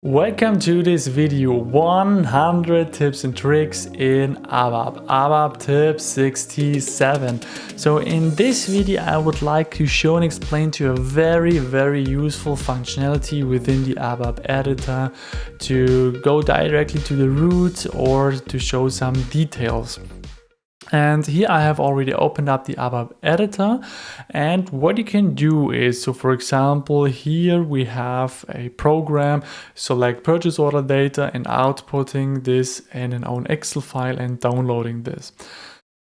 Welcome to this video, 100 tips and tricks in ABAP Tip 67. So in this video I would like to show and explain to you a very useful functionality within the ABAP Editor to go directly to the root or to show some details. And here I have already opened up the ABAP Editor, and what you can do is, so for example, here we have a program, select purchase order data and outputting this in an own Excel file and downloading this.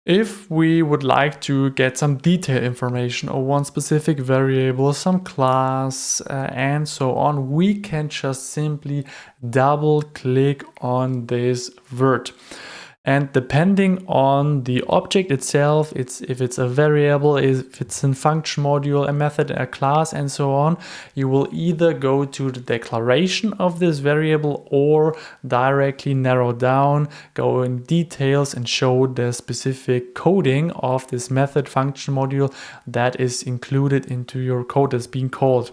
If we would like to get some detailed information on one specific variable, some class and so on, we can just simply double click on this word. And depending on the object itself, if it's a variable, if it's a function module, a method, a class, and so on, you will either go to the declaration of this variable or directly narrow down, go in details and show the specific coding of this method function module that is included into your code that's being called.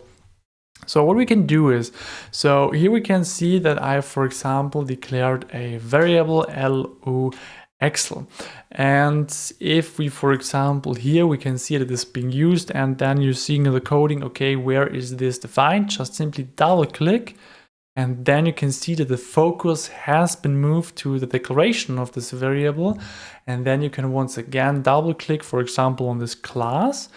So what we can do is, so here we can see that I, for example, declared a variable LU Excel. And if we, for example, here we can see that it's being used, and then you're seeing the coding, okay, where is this defined? Just simply double click. And then you can see that the focus has been moved to the declaration of this variable. And then you can once again double click, for example, on this class.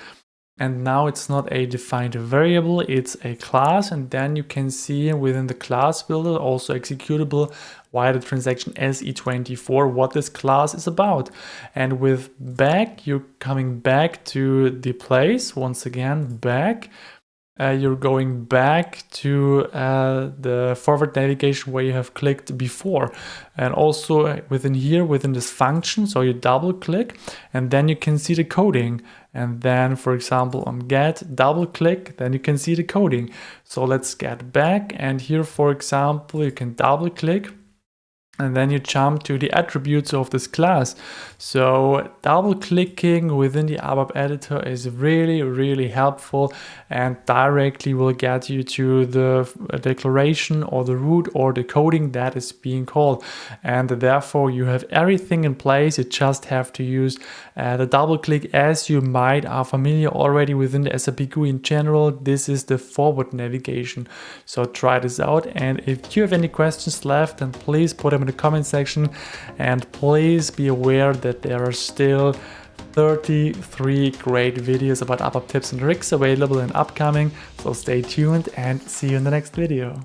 And now it's not a defined variable, it's a class. And then you can see within the class builder, also executable via the transaction SE24, what this class is about. And with back, you're coming back to the place, once again, back. You're going back to the forward navigation where you have clicked before. And also within here, within this function, so you double click and then you can see the coding. And then, for example, on get, double click, then you can see the coding. So let's get back, and here, for example, you can double click and then you jump to the attributes of this class. So double clicking within the ABAP Editor is really helpful and directly will get you to the declaration or the root or the coding that is being called. And therefore you have everything in place. You just have to use the double click as you might are familiar already within the SAP GUI in general. This is the forward navigation. So try this out. And if you have any questions left, then please put them in the comment section, and please be aware that there are still 33 great videos about ABAP tips and tricks available and upcoming, so stay tuned and see you in the next video.